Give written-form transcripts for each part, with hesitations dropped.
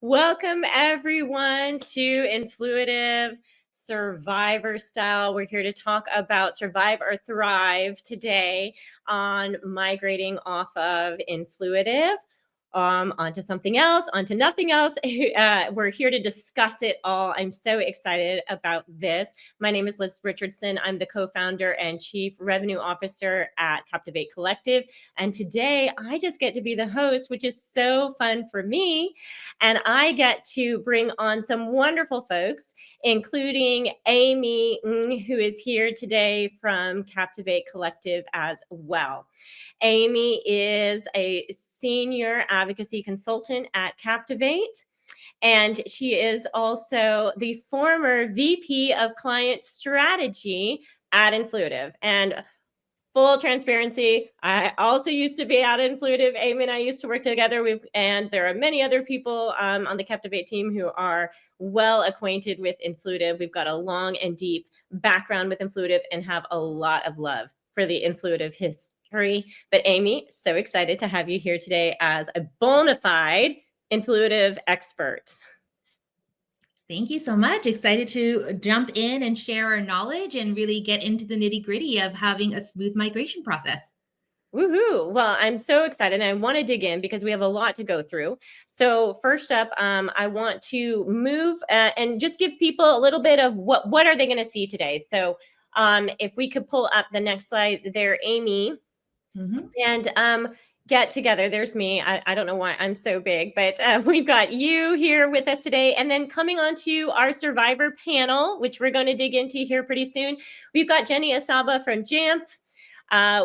Welcome everyone to Influitive Survivor Style. We're here to talk about survive or thrive today on migrating off of Influitive onto something else, onto nothing else. We're here to discuss it all. I'm so excited about this. My name is Liz Richardson. I'm the co-founder and chief revenue officer at Captivate Collective. And today I just get to be the host, which is so fun for me. And I get to bring on some wonderful folks, including Amy, who is here today from Captivate Collective as well. Amy is a senior advocacy consultant at Captivate, and she is also the former VP of Client Strategy at Influitive. And full transparency, I also used to be at Influitive. Amy and I used to work together. And there are many other people on the Captivate team who are well acquainted with Influitive. We've got a long and deep background with Influitive and have a lot of love for the Influitive history. But Amy, so excited to have you here today as a bona fide Influitive expert. Thank you so much. Excited to jump in and share our knowledge and really get into the nitty gritty of having a smooth migration process. Woohoo! Well, I'm so excited. I want to dig in because we have a lot to go through. So first up, I want to move and just give people a little bit of what are they going to see today. So if we could pull up the next slide there, Amy, and get together. There's me. I don't know why I'm so big, but we've got you here with us today. And then coming on to our survivor panel, which we're going to dig into here pretty soon. We've got Jenny Asaba from JAMP.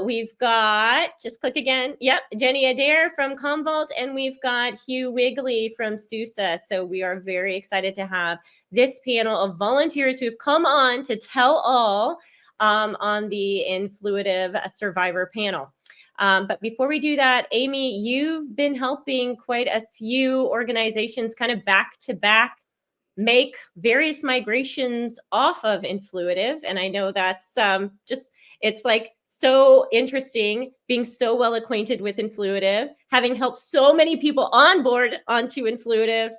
We've got, just click again. Yep, Jenny Adair from Commvault, and we've got Hugh Wigley from SUSE. So we are very excited to have this panel of volunteers who've come on to tell all on the Influitive Survivor panel. But before we do that, Amy, you've been helping quite a few organizations kind of back to back make various migrations off of Influitive. And I know that's it's like so interesting being so well acquainted with Influitive, having helped so many people on board onto Influitive.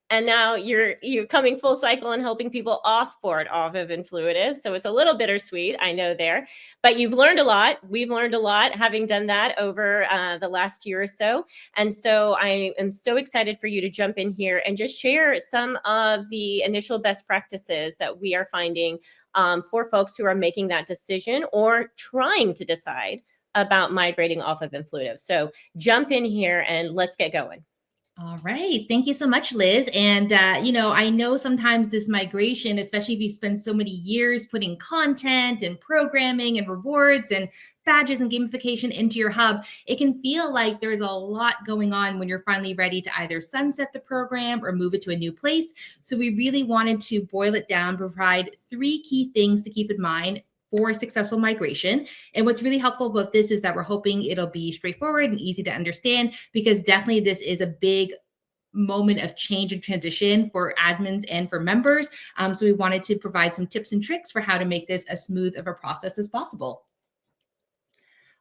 And now you're coming full cycle and helping people off of Influitive. So it's a little bittersweet, I know there, but you've learned a lot. We've learned a lot having done that over the last year or so. And so I am so excited for you to jump in here and just share some of the initial best practices that we are finding for folks who are making that decision or trying to decide about migrating off of Influitive. So jump in here and let's get going. All right. Thank you so much, Liz. And, I know sometimes this migration, especially if you spend so many years putting content and programming and rewards and badges and gamification into your hub, it can feel like there's a lot going on when you're finally ready to either sunset the program or move it to a new place. So we really wanted to boil it down, provide 3 key things to keep in mind for successful migration. And what's really helpful about this is that we're hoping it'll be straightforward and easy to understand, because definitely this is a big moment of change and transition for admins and for members. So we wanted to provide some tips and tricks for how to make this as smooth of a process as possible.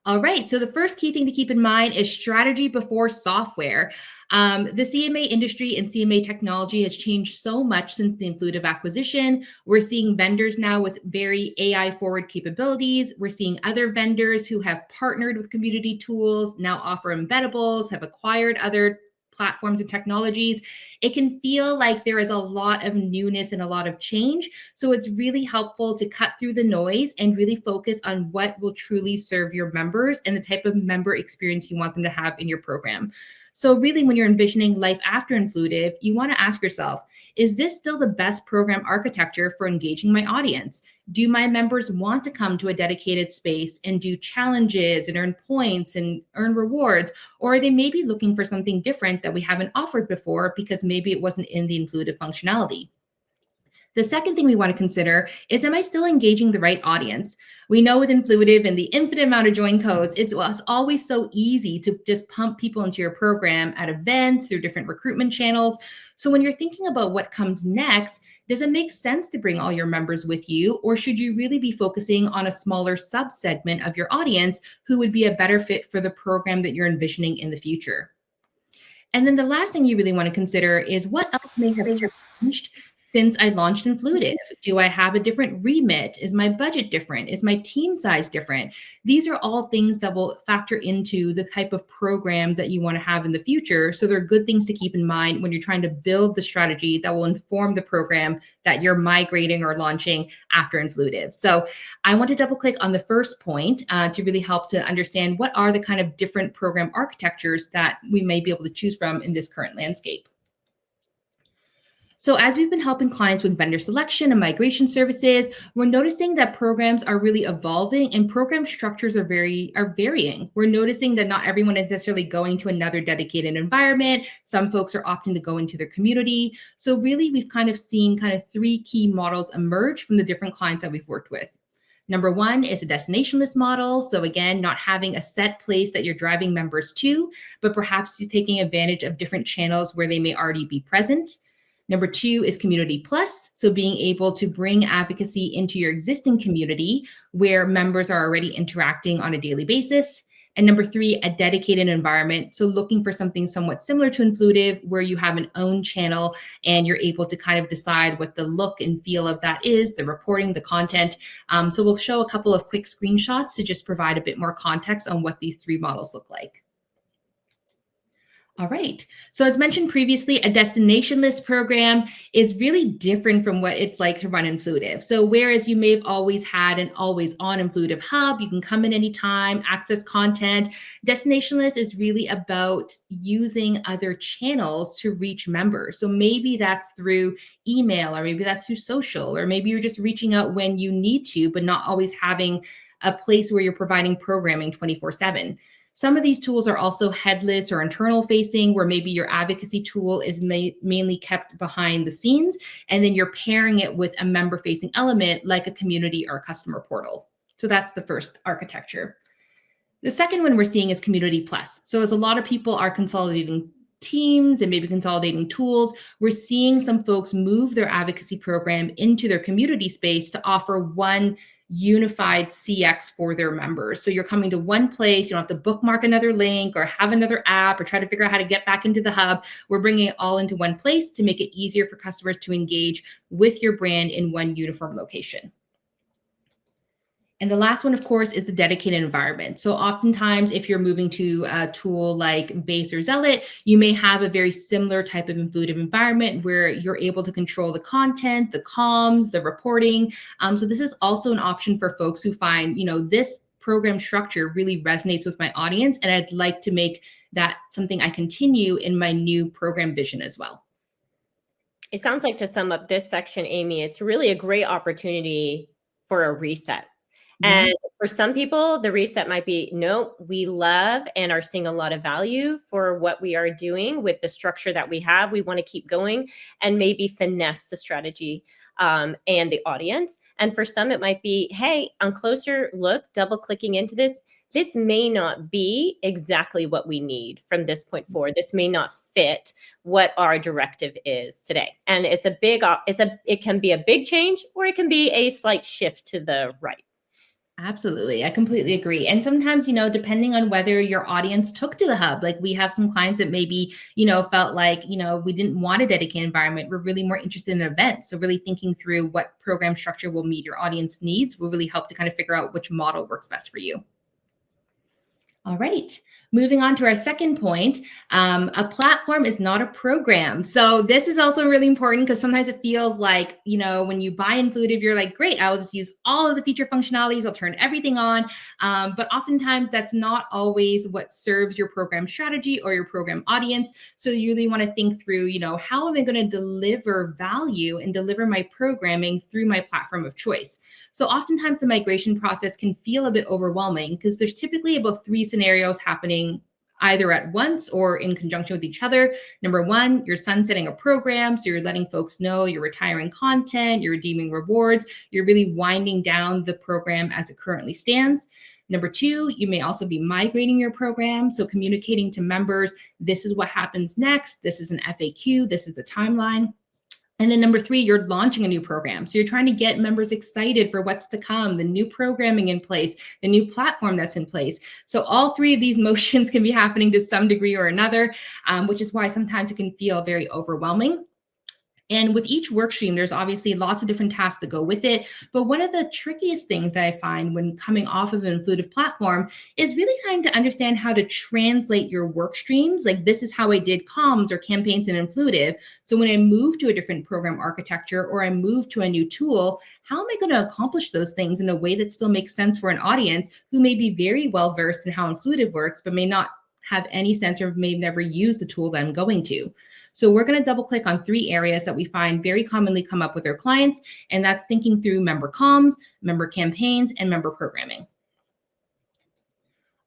All right, so the first key thing to keep in mind is strategy before software. The CMA industry and CMA technology has changed so much since the Influitive acquisition. We're seeing vendors now with very AI forward capabilities. We're seeing other vendors who have partnered with community tools, now offer embeddables, have acquired other platforms and technologies. It can feel like there is a lot of newness and a lot of change. So it's really helpful to cut through the noise and really focus on what will truly serve your members and the type of member experience you want them to have in your program. So really, when you're envisioning life after Influitive, you want to ask yourself, is this still the best program architecture for engaging my audience? Do my members want to come to a dedicated space and do challenges and earn points and earn rewards? Or are they maybe looking for something different that we haven't offered before because maybe it wasn't in the Influitive functionality? The second thing we want to consider is, am I still engaging the right audience? We know with Influitive and the infinite amount of join codes, it's always so easy to just pump people into your program at events, through different recruitment channels. So when you're thinking about what comes next, does it make sense to bring all your members with you? Or should you really be focusing on a smaller subsegment of your audience who would be a better fit for the program that you're envisioning in the future? And then the last thing you really want to consider is what else may have changed since I launched Influitive. Do I have a different remit? Is my budget different? Is my team size different? These are all things that will factor into the type of program that you want to have in the future. So they're good things to keep in mind when you're trying to build the strategy that will inform the program that you're migrating or launching after Influitive. So I want to double click on the first point to really help to understand what are the kind of different program architectures that we may be able to choose from in this current landscape. So as we've been helping clients with vendor selection and migration services, we're noticing that programs are really evolving and program structures are varying. We're noticing that not everyone is necessarily going to another dedicated environment. Some folks are opting to go into their community. So really, we've kind of seen three key models emerge from the different clients that we've worked with. Number one is a destination list model. So again, not having a set place that you're driving members to, but perhaps taking advantage of different channels where they may already be present. Number two is Community Plus. So being able to bring advocacy into your existing community where members are already interacting on a daily basis. And number three, a dedicated environment. So looking for something somewhat similar to Influitive where you have an own channel and you're able to kind of decide what the look and feel of that is, the reporting, the content. So we'll show a couple of quick screenshots to just provide a bit more context on what these three models look like. All right. So as mentioned previously, a destination list program is really different from what it's like to run Influitive. So whereas you may have always had an always on Influitive hub, you can come in anytime, access content. Destination list is really about using other channels to reach members. So maybe that's through email, or maybe that's through social, or maybe you're just reaching out when you need to, but not always having a place where you're providing programming 24/7. Some of these tools are also headless or internal facing, where maybe your advocacy tool is mainly kept behind the scenes, and then you're pairing it with a member facing element like a community or a customer portal. So that's the first architecture. The second one we're seeing is Community Plus. So as a lot of people are consolidating teams and maybe consolidating tools, we're seeing some folks move their advocacy program into their community space to offer one unified CX for their members. So you're coming to one place, you don't have to bookmark another link or have another app or try to figure out how to get back into the hub. We're bringing it all into one place to make it easier for customers to engage with your brand in one uniform location. And the last one, of course, is the dedicated environment. So oftentimes, if you're moving to a tool like Base or Zealot, you may have a very similar type of Influitive environment where you're able to control the content, the comms, the reporting. So this is also an option for folks who find, this program structure really resonates with my audience, and I'd like to make that something I continue in my new program vision as well. It sounds like, to sum up this section, Amy, it's really a great opportunity for a reset. And for some people, the reset might be, no, we love and are seeing a lot of value for what we are doing with the structure that we have. We want to keep going and maybe finesse the strategy and the audience. And for some, it might be, hey, on closer look, double clicking into this, this may not be exactly what we need from this point forward. This may not fit what our directive is today. And it's a big, it can be a big change, or it can be a slight shift to the right. Absolutely. I completely agree. And sometimes, depending on whether your audience took to the hub, like we have some clients that maybe, felt like, we didn't want a dedicated environment. We're really more interested in events. So really thinking through what program structure will meet your audience needs will really help to kind of figure out which model works best for you. All right. Moving on to our second point, a platform is not a program. So this is also really important because sometimes it feels like, when you buy Influitive, you're like, great, I'll just use all of the feature functionalities. I'll turn everything on. But oftentimes that's not always what serves your program strategy or your program audience. So you really want to think through, how am I going to deliver value and deliver my programming through my platform of choice? So oftentimes the migration process can feel a bit overwhelming because there's typically about 3 scenarios happening either at once or in conjunction with each other. Number one, you're sunsetting a program. So you're letting folks know you're retiring content, you're redeeming rewards, you're really winding down the program as it currently stands. Number two, you may also be migrating your program. So communicating to members, this is what happens next. This is an FAQ. This is the timeline. And then number 3, you're launching a new program. So you're trying to get members excited for what's to come, the new programming in place, the new platform that's in place. So all 3 of these motions can be happening to some degree or another, which is why sometimes it can feel very overwhelming. And with each work stream, there's obviously lots of different tasks that go with it. But one of the trickiest things that I find when coming off of an Influitive platform is really trying to understand how to translate your work streams. Like, this is how I did comms or campaigns in Influitive. So when I move to a different program architecture or I move to a new tool, how am I going to accomplish those things in a way that still makes sense for an audience who may be very well versed in how Influitive works, but may not have any sense or may never use the tool that I'm going to. So we're going to double click on 3 areas that we find very commonly come up with our clients, and that's thinking through member comms, member campaigns, and member programming.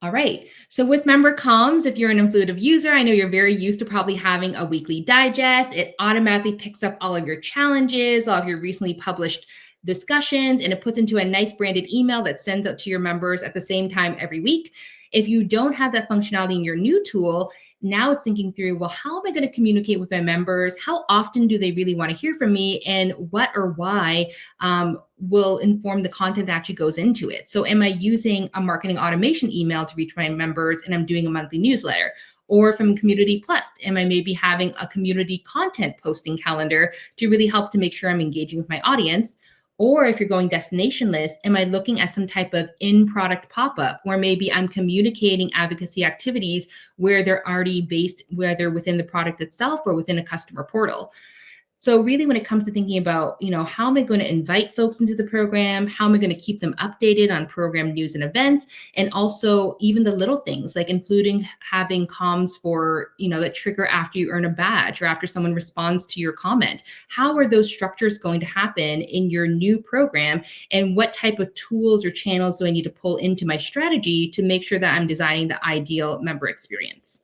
All right, so with member comms, if you're an Influitive user, I know you're very used to probably having a weekly digest. It automatically picks up all of your challenges, all of your recently published discussions, and it puts into a nice branded email that sends out to your members at the same time every week. If you don't have that functionality in your new tool, now it's thinking through, well, how am I going to communicate with my members? How often do they really want to hear from me? And what or why will inform the content that actually goes into it? So am I using a marketing automation email to reach my members and I'm doing a monthly newsletter? Or from Community Plus, am I maybe having a community content posting calendar to really help to make sure I'm engaging with my audience? Or if you're going destination list, am I looking at some type of in-product pop-up where maybe I'm communicating advocacy activities where they're already based, whether within the product itself or within a customer portal? So really, when it comes to thinking about, how am I going to invite folks into the program? How am I going to keep them updated on program news and events? And also even the little things like including having comms for, that trigger after you earn a badge or after someone responds to your comment. How are those structures going to happen in your new program? And what type of tools or channels do I need to pull into my strategy to make sure that I'm designing the ideal member experience?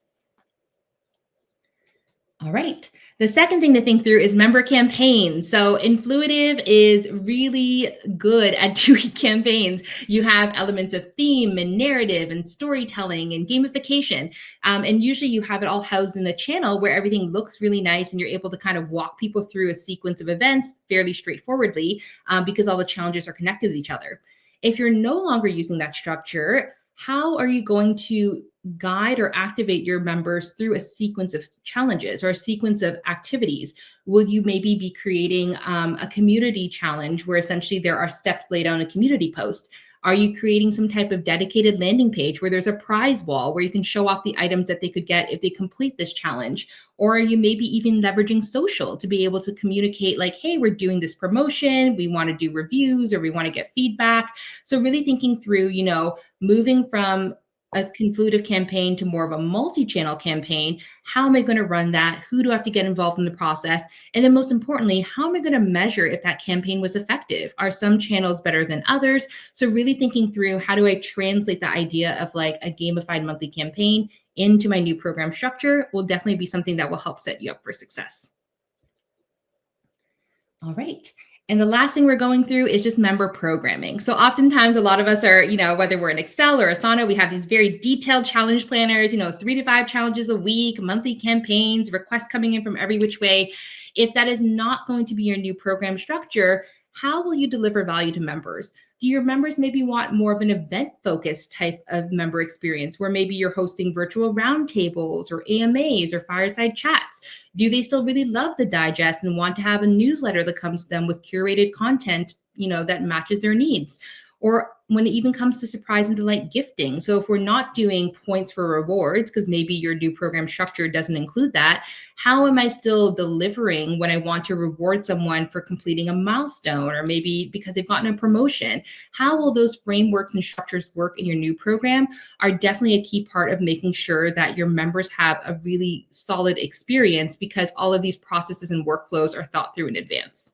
All right. The second thing to think through is member campaigns. So Influitive is really good at doing campaigns. You have elements of theme and narrative and storytelling and gamification. And usually you have it all housed in a channel where everything looks really nice and you're able to kind of walk people through a sequence of events fairly straightforwardly because all the challenges are connected with each other. If you're no longer using that structure, how are you going to guide or activate your members through a sequence of challenges or a sequence of activities? Will you maybe be creating a community challenge where essentially there are steps laid out in a community post? Are you creating some type of dedicated landing page where there's a prize wall where you can show off the items that they could get if they complete this challenge? Or are you maybe even leveraging social to be able to communicate like, hey, we're doing this promotion, we want to do reviews or we want to get feedback? So really thinking through, moving from a Influitive campaign to more of a multi-channel campaign. How am I going to run that? Who do I have to get involved in the process? And then most importantly, how am I going to measure if that campaign was effective? Are some channels better than others? So really thinking through, how do I translate the idea of like a gamified monthly campaign into my new program structure will definitely be something that will help set you up for success. All right. And the last thing we're going through is just member programming. So oftentimes a lot of us are, whether we're in Excel or Asana, we have these very detailed challenge planners, 3 to 5 challenges a week, monthly campaigns, requests coming in from every which way. If that is not going to be your new program structure, how will you deliver value to members? Do your members maybe want more of an event-focused type of member experience where maybe you're hosting virtual roundtables or AMAs or fireside chats? Do they still really love the digest and want to have a newsletter that comes to them with curated content, that matches their needs? Or when it even comes to surprise and delight gifting. So if we're not doing points for rewards, because maybe your new program structure doesn't include that, how am I still delivering when I want to reward someone for completing a milestone or maybe because they've gotten a promotion? How will those frameworks and structures work in your new program are definitely a key part of making sure that your members have a really solid experience because all of these processes and workflows are thought through in advance.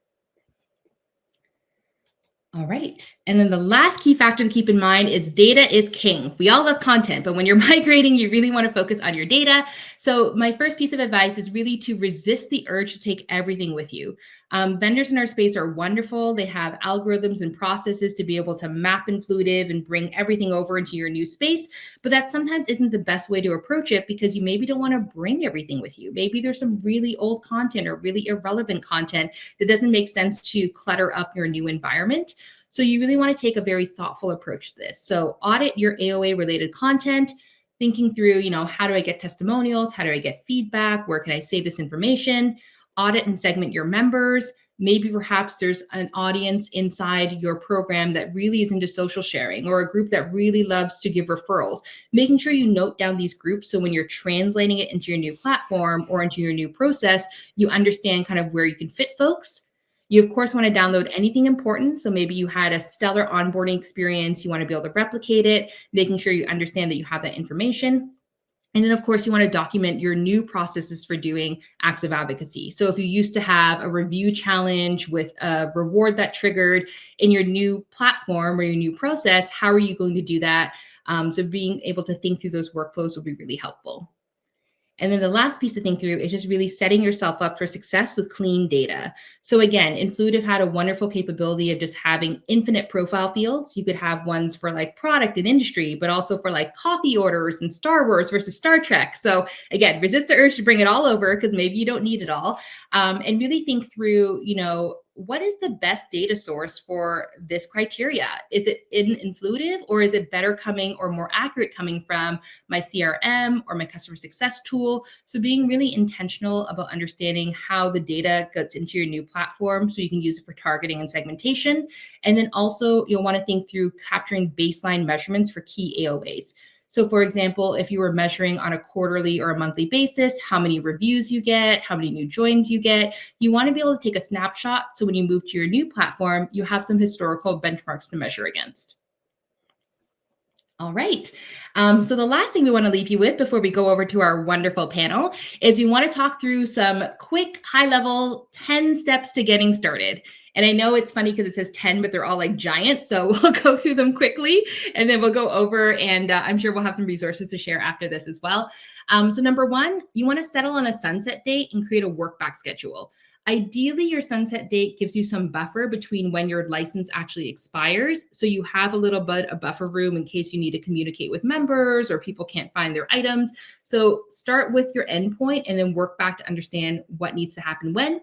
All right. And then the last key factor to keep in mind is data is king. We all love content, but when you're migrating, you really want to focus on your data. So my first piece of advice is really to resist the urge to take everything with you. Vendors in our space are wonderful. They have algorithms and processes to be able to map Influitive and bring everything over into your new space. But that sometimes isn't the best way to approach it because you maybe don't want to bring everything with you. Maybe there's some really old content or really irrelevant content that doesn't make sense to clutter up your new environment. So you really want to take a very thoughtful approach to this. So audit your AOA related content, thinking through, how do I get testimonials? How do I get feedback? Where can I save this information? Audit and segment your members. Maybe perhaps there's an audience inside your program that really is into social sharing, or a group that really loves to give referrals. Making sure you note down these groups so when you're translating it into your new platform or into your new process, you understand kind of where you can fit folks. You, of course, want to download anything important. So maybe you had a stellar onboarding experience. You want to be able to replicate it, making sure you understand that you have that information. And then, of course, you want to document your new processes for doing acts of advocacy. So if you used to have a review challenge with a reward that triggered in your new platform or your new process, how are you going to do that? So being able to think through those workflows will be really helpful. And then the last piece to think through is just really setting yourself up for success with clean data. So again, Influitive had a wonderful capability of just having infinite profile fields. You could have ones for like product and industry, but also for like coffee orders and Star Wars versus Star Trek. So again, resist the urge to bring it all over because maybe you don't need it all. And really think through, what is the best data source for this criteria? Is it in Influitive, or is it better coming or more accurate coming from my CRM or my customer success tool? So being really intentional about understanding how the data gets into your new platform so you can use it for targeting and segmentation. And then also you'll want to think through capturing baseline measurements for key AOAs. So for example, if you were measuring on a quarterly or a monthly basis, how many reviews you get, how many new joins you get, you want to be able to take a snapshot. So when you move to your new platform, you have some historical benchmarks to measure against. All right. So the last thing we want to leave you with before we go over to our wonderful panel is we want to talk through some quick, high-level 10 steps to getting started. And I know it's funny because it says 10, but they're all like giant. So we'll go through them quickly and then we'll go over, and I'm sure we'll have some resources to share after this as well. So number one, you want to settle on a sunset date and create a work back schedule. Ideally, your sunset date gives you some buffer between when your license actually expires. So you have a little bit of buffer room in case you need to communicate with members or people can't find their items. So start with your endpoint and then work back to understand what needs to happen when.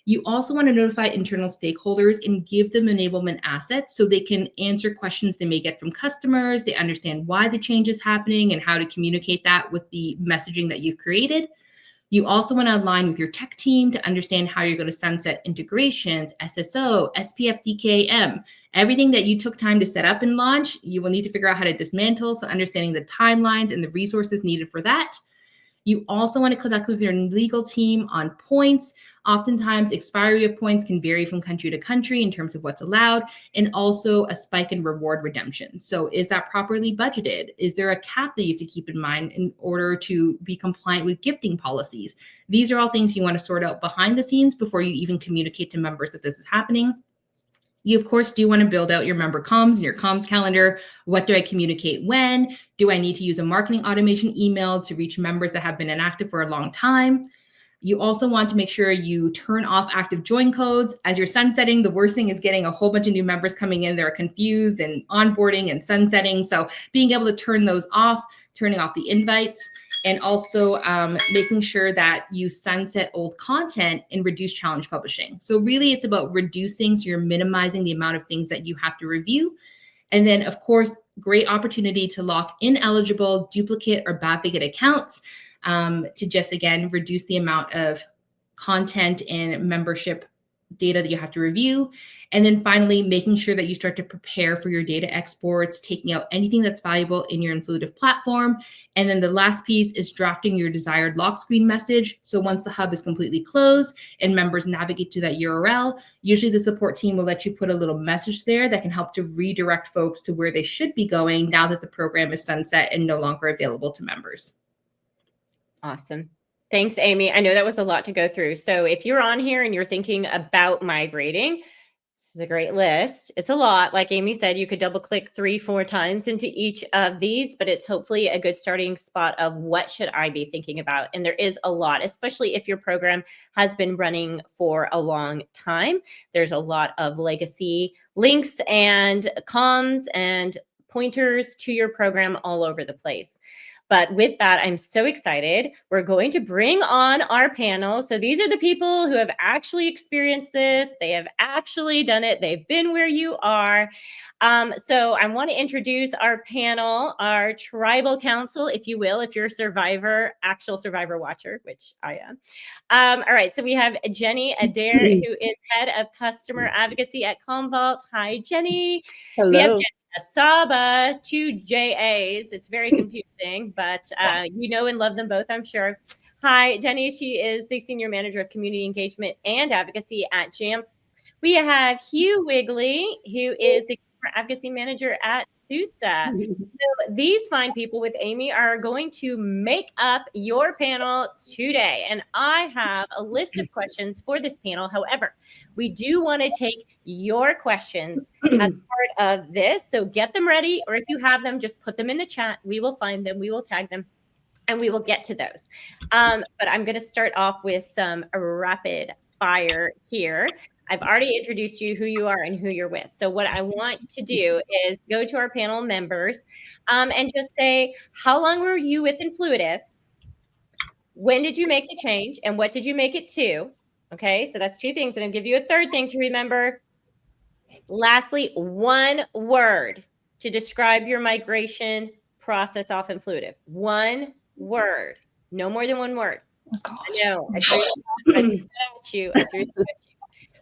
You also want to notify internal stakeholders and give them enablement assets so they can answer questions they may get from customers. They understand why the change is happening and how to communicate that with the messaging that you've created. You also want to align with your tech team to understand how you're going to sunset integrations, SSO, SPF, DKIM, everything that you took time to set up and launch. You will need to figure out how to dismantle. So understanding the timelines and the resources needed for that. You also want to connect with your legal team on points. Oftentimes, expiry of points can vary from country to country in terms of what's allowed, and also a spike in reward redemption. So is that properly budgeted? Is there a cap that you have to keep in mind in order to be compliant with gifting policies? These are all things you want to sort out behind the scenes before you even communicate to members that this is happening. You, of course, do want to build out your member comms and your comms calendar. What do I communicate when? Do I need to use a marketing automation email to reach members that have been inactive for a long time? You also want to make sure you turn off active join codes. As you're sunsetting, the worst thing is getting a whole bunch of new members coming in. They're confused and onboarding and sunsetting. So being able to turn those off, turning off the invites, and also making sure that you sunset old content and reduce challenge publishing. So really it's about reducing, so you're minimizing the amount of things that you have to review. And then of course, great opportunity to lock ineligible, duplicate, or bad-figured accounts to just, again, reduce the amount of content and membership data that you have to review. And then finally, making sure that you start to prepare for your data exports, taking out anything that's valuable in your Influitive platform. And then the last piece is drafting your desired lock screen message. So once the hub is completely closed and members navigate to that URL, usually the support team will let you put a little message there that can help to redirect folks to where they should be going now that the program is sunset and no longer available to members. Awesome. Thanks, Amy. I know that was a lot to go through. So if you're on here and you're thinking about migrating, This is a great list. It's a lot. Like Amy said, you could double click 3, 4 times into each of these, but it's hopefully a good starting spot of what should I be thinking about. And there is a lot, especially if your program has been running for a long time. There's a lot of legacy links and comms and pointers to your program all over the place. But with that, I'm so excited. We're going to bring on our panel. So these are the people who have actually experienced this. They have actually done it. They've been where you are. So I want to introduce our panel, our tribal council, if you will, if you're a survivor, actual survivor watcher, which I am. All right. So we have Jenny Adair, who is head of customer advocacy at Commvault. Hi, Jenny. We have Hello. Jenny Asaba, 2 JAs. It's very confusing, but you know and love them both, I'm sure. Hi, Jenny. She is the Senior Manager of Community Engagement and Advocacy at JAMP. We have Hugh Wigley, who is the Advocacy Manager at SUSA. So these fine people with Amy are going to make up your panel today. And I have a list of questions for this panel. However, we do want to take your questions as part of this. So get them ready, or if you have them, just put them in the chat. We will find them, we will tag them, and we will get to those. But I'm going to start off with some rapid fire here. I've already introduced you, who you are and who you're with. So what I want to do is go to our panel members and just say, how long were you with Influitive? When did you make the change? And what did you make it to? Okay, so that's 2 things. And I'll give you a third thing to remember. Lastly, 1 word to describe your migration process off Influitive. 1 word, no more than 1 word. Oh, I know. I threw it at you.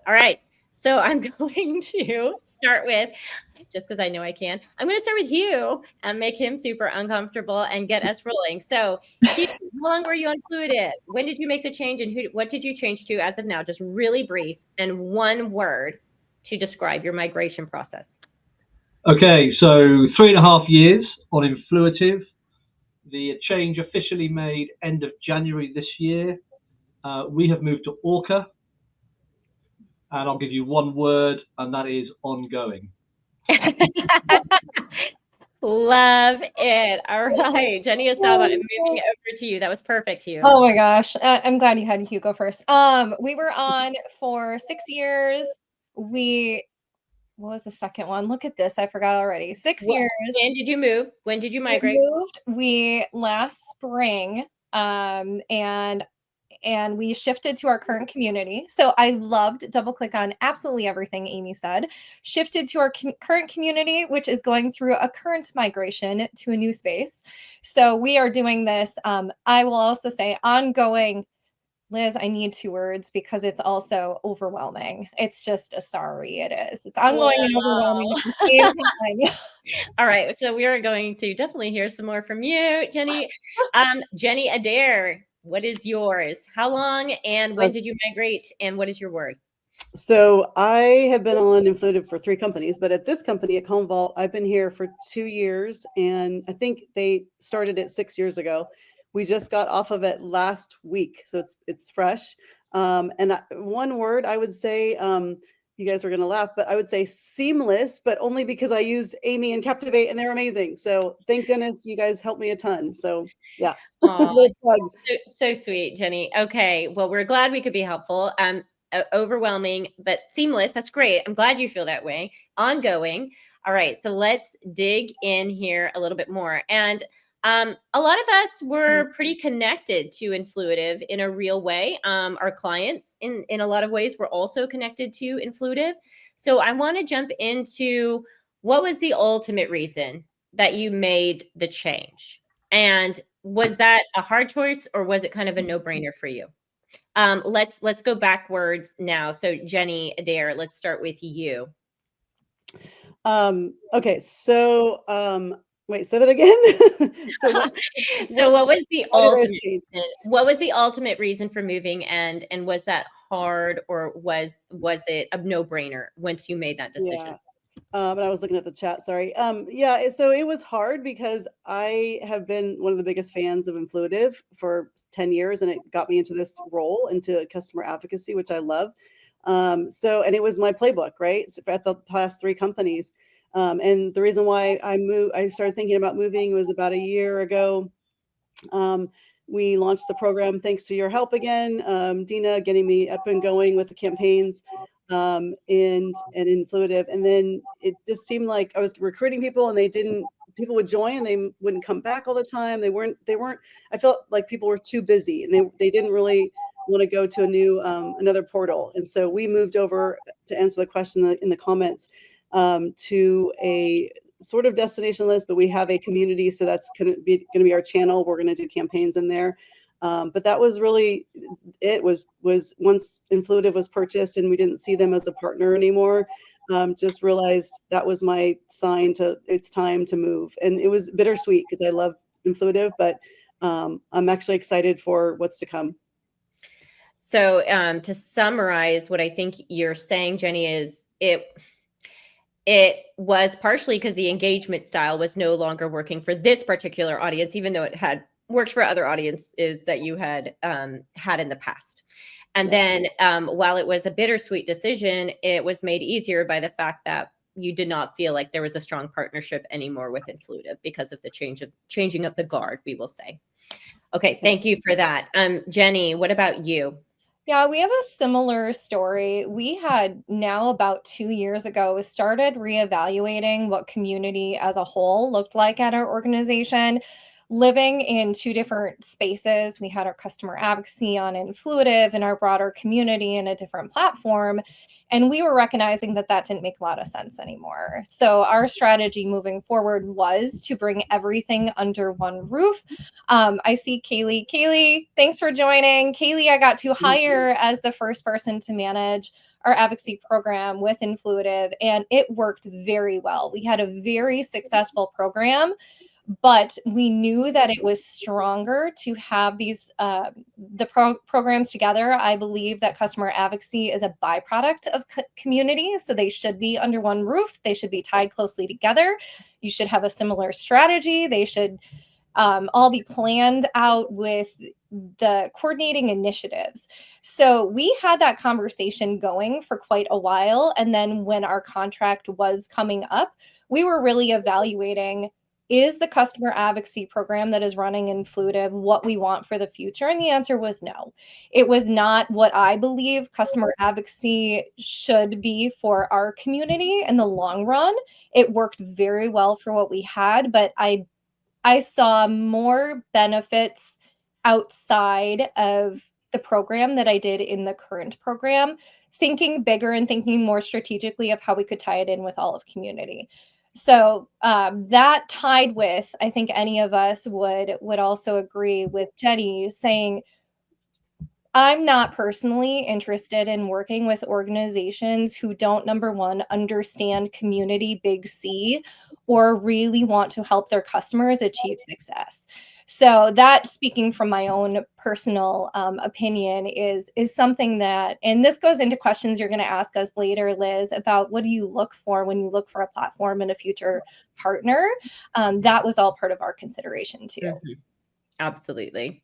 All right. So I'm going to start with, just because I know I can, I'm going to start with Hugh and make him super uncomfortable and get us rolling. So Hugh, how long were you on Influitive? When did you make the change, and what did you change to as of now? Just really brief and 1 word to describe your migration process. Okay, so 3.5 years on Influitive. The change officially made end of January this year. We have moved to Orca, and I'll give you 1 word, and that is ongoing. Love it. All right, Jenny Asaba, I'm moving over to you. That was perfect, Hugh. Oh my gosh. I'm glad you had Hugh go first. We were on for 6 years. What was the second one? Look at this. I forgot already. 6 years. When did you move? When did you migrate? We moved last spring. And we shifted to our current community. So I loved double click on absolutely everything Amy said. Shifted to our current community, which is going through a current migration to a new space. So we are doing this. I will also say ongoing. Liz, I need 2 words because it's also overwhelming. It's just a sorry, it is. It's ongoing and overwhelming at the same time. All right. So we are going to definitely hear some more from you, Jenny. Jenny Adair, what is yours? How long and when did you migrate, and what is your word? So I have been on Influitive for 3 companies, but at this company at Commvault, I've been here for 2 years, and I think they started it 6 years ago. We just got off of it last week, so it's fresh. And 1 word I would say, you guys are going to laugh, but I would say seamless, but only because I used Amy and Captivate, and they're amazing. So thank goodness you guys helped me a ton. So yeah, little plugs. So sweet, Jenny. Okay, well, we're glad we could be helpful. Overwhelming, but seamless. That's great. I'm glad you feel that way. Ongoing. All right, so let's dig in here a little bit more. And a lot of us were pretty connected to Influitive in a real way. Our clients, in a lot of ways, were also connected to Influitive. So I want to jump into, what was the ultimate reason that you made the change? And was that a hard choice, or was it kind of a no-brainer for you? Let's go backwards now. So Jenny Adair, let's start with you. Okay, so wait, say that again. What was the ultimate? What was the ultimate reason for moving, and was that hard, or was it a no-brainer once you made that decision? Yeah. But I was looking at the chat, sorry. Yeah, so it was hard because I have been one of the biggest fans of Influitive for 10 years, and it got me into this role, into customer advocacy, which I love. And it was my playbook, right? So at the past 3 companies. And the reason why I started thinking about moving was about a year ago. We launched the program thanks to your help again, Dina, getting me up and going with the campaigns, and Influitive. And then it just seemed like I was recruiting people, and people would join and they wouldn't come back all the time. They weren't. I felt like people were too busy, and they didn't really want to go to another portal. And so we moved over, to answer the question in the comments, to a sort of destination list, but we have a community, so that's going to be our channel. We're going to do campaigns in there. But that was really it. Was once Influitive was purchased and we didn't see them as a partner anymore, just realized that was my sign it's time to move. And it was bittersweet because I love Influitive, but I'm actually excited for what's to come. So to summarize what I think you're saying, Jenny, is it was partially because the engagement style was no longer working for this particular audience, even though it had worked for other audiences that you had had in the past. And then while it was a bittersweet decision, it was made easier by the fact that you did not feel like there was a strong partnership anymore with Influitive because of the changing of the guard, we will say. Okay, thank you for that. Jenny, what about you? Yeah, we have a similar story. We had now about 2 years ago started reevaluating what community as a whole looked like at our organization, living in 2 different spaces. We had our customer advocacy on Influitive and our broader community in a different platform. And we were recognizing that that didn't make a lot of sense anymore. So our strategy moving forward was to bring everything under one roof. I see Kaylee. Kaylee, thanks for joining. Kaylee, I got to hire as the first person to manage our advocacy program with Influitive, and it worked very well. We had a very successful program, but we knew that it was stronger to have these programs together. I believe that customer advocacy is a byproduct of community, so they should be under one roof. They should be tied closely together. You should have a similar strategy. They should all be planned out with the coordinating initiatives. So we had that conversation going for quite a while. And then when our contract was coming up, we were really evaluating, is the customer advocacy program that is running Influitive what we want for the future? And the answer was no. It was not what I believe customer advocacy should be for our community in the long run. It worked very well for what we had, but I saw more benefits outside of the program that I did in the current program, thinking bigger and thinking more strategically of how we could tie it in with all of community. So that tied with, I think any of us would also agree with Jenny saying, I'm not personally interested in working with organizations who don't, number one, understand community big C or really want to help their customers achieve success. So that, speaking from my own personal opinion, is something that, and this goes into questions you're going to ask us later, Liz, about what do you look for when you look for a platform and a future partner. That was all part of our consideration too. Mm-hmm. Absolutely.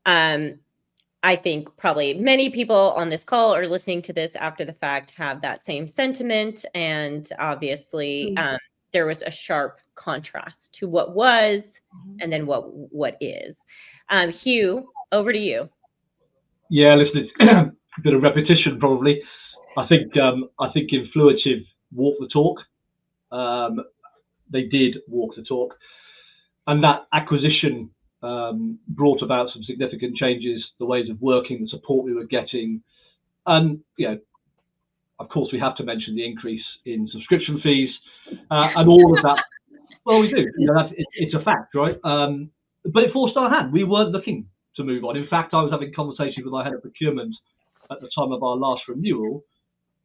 I think probably many people on this call or listening to this after the fact have that same sentiment. And obviously, there was a sharp contrast to what was and then what is. Hugh, over to you. Yeah, listen, it's a bit of repetition probably. I think Influitive walked the talk. They did walk the talk, and that acquisition brought about some significant changes, the ways of working, the support we were getting, and of course, we have to mention the increase in subscription fees and all of that. Well, we do. It's a fact, right? But it forced our hand. We weren't looking to move on. In fact, I was having conversations with our head of procurement at the time of our last renewal,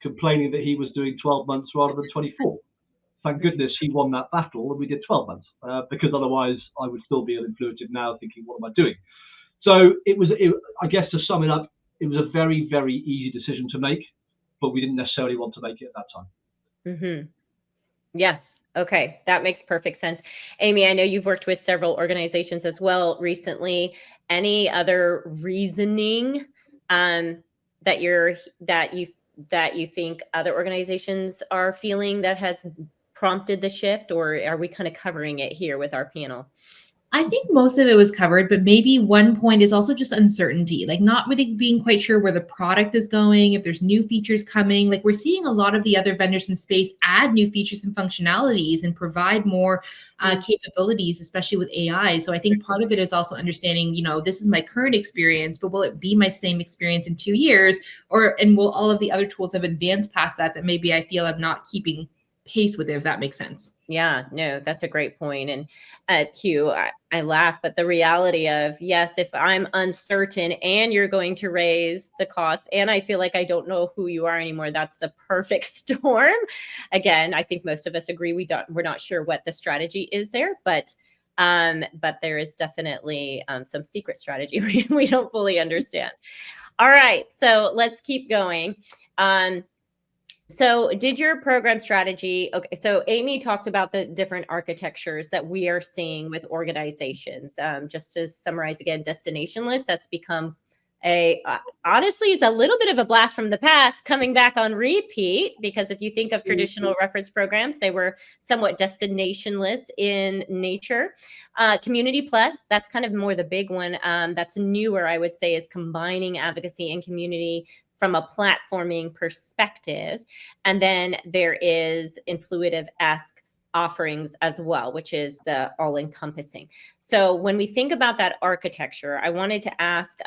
complaining that he was doing 12 months rather than 24. Thank goodness he won that battle and we did 12 months, because otherwise I would still be Influitive now thinking, what am I doing? So I guess to sum it up, it was a very, very easy decision to make, but we didn't necessarily want to make it at that time. Mm-hmm. Yes. Okay. That makes perfect sense. Amy, I know you've worked with several organizations as well recently. Any other reasoning that you that you think other organizations are feeling that has prompted the shift, or are we kind of covering it here with our panel? I think most of it was covered, but maybe one point is also just uncertainty, like not really being quite sure where the product is going, if there's new features coming. Like we're seeing a lot of the other vendors in space add new features and functionalities and provide more capabilities, especially with AI. So I think part of it is also understanding, this is my current experience, but will it be my same experience in 2 years? And will all of the other tools have advanced past that maybe I feel I'm not keeping pace with it, if that makes sense. Yeah, no, that's a great point. And Q, I laugh, but the reality of, yes, if I'm uncertain and you're going to raise the cost and I feel like I don't know who you are anymore, that's the perfect storm. Again, I think most of us agree we're not sure what the strategy is there, but there is definitely some secret strategy we don't fully understand. All right, so let's keep going. So did your program strategy, okay, so Amy talked about the different architectures that we are seeing with organizations. Just to summarize again, destination list, that's become honestly, it's a little bit of a blast from the past coming back on repeat, because if you think of traditional reference programs, they were somewhat destinationless in nature. Community Plus, that's kind of more the big one. That's newer, I would say, is combining advocacy and community from a platforming perspective. And then there is Influitive-esque offerings as well, which is the all-encompassing. So when we think about that architecture, I wanted to ask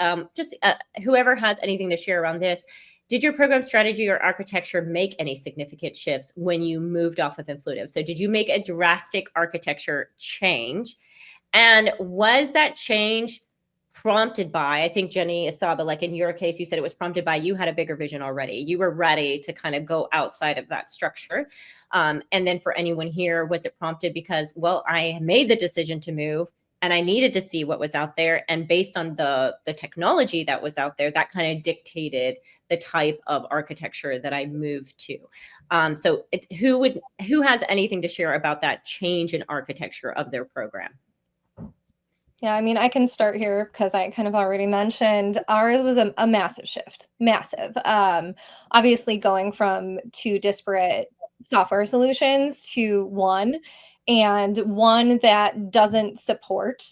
whoever has anything to share around this, did your program strategy or architecture make any significant shifts when you moved off of Influitive? So did you make a drastic architecture change? And was that change prompted by, I think Jenny Asaba, like in your case, you said it was prompted by you had a bigger vision already. You were ready to kind of go outside of that structure. And then for anyone here, was it prompted because, well, I made the decision to move and I needed to see what was out there. And based on the technology that was out there, that kind of dictated the type of architecture that I moved to. So who has anything to share about that change in architecture of their program? Yeah, I mean, I can start here because I kind of already mentioned ours was a massive shift, massive. Obviously, going from 2 disparate software solutions to one, and one that doesn't support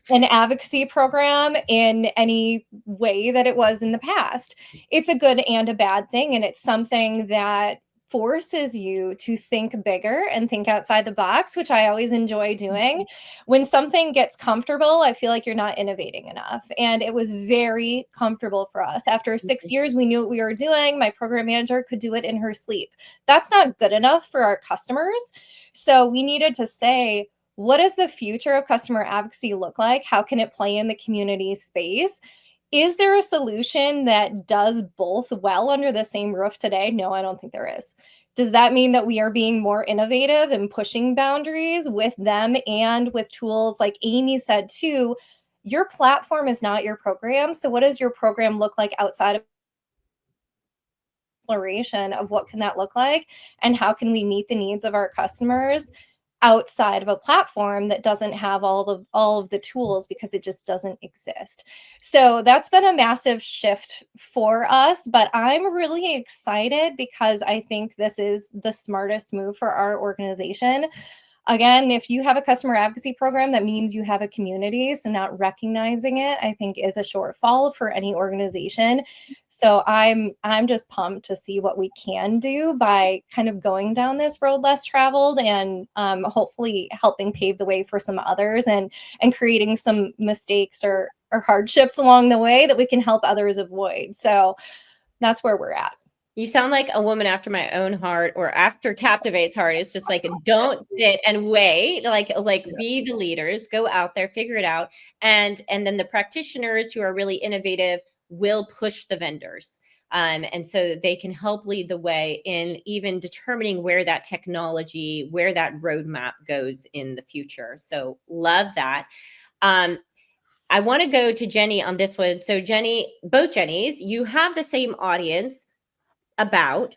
an advocacy program in any way that it was in the past. It's a good and a bad thing, and it's something that forces you to think bigger and think outside the box, which I always enjoy doing. When something gets comfortable, I feel like you're not innovating enough. And it was very comfortable for us. After 6 years, we knew what we were doing. My program manager could do it in her sleep. That's not good enough for our customers. So we needed to say, what does the future of customer advocacy look like? How can it play in the community space? Is there a solution that does both well under the same roof today? No, I don't think there is. Does that mean that we are being more innovative and pushing boundaries with them and with tools like Amy said too? Your platform is not your program. So what does your program look like outside of exploration of what can that look like? And how can we meet the needs of our customers outside of a platform that doesn't have all of the tools, because it just doesn't exist. So that's been a massive shift for us, but I'm really excited because I think this is the smartest move for our organization. Again, if you have a customer advocacy program, that means you have a community. So not recognizing it, I think, is a shortfall for any organization. So I'm just pumped to see what we can do by kind of going down this road less traveled, and hopefully helping pave the way for some others, and creating some mistakes or hardships along the way that we can help others avoid. So that's where we're at. You sound like a woman after my own heart, or after Captivate's heart. It's just like, don't sit and wait, like be the leaders, go out there, figure it out. And then the practitioners who are really innovative will push the vendors. And so they can help lead the way in even determining where that technology, where that roadmap goes in the future. So love that. I want to go to Jenny on this one. So Jenny, both Jennys, you have the same audience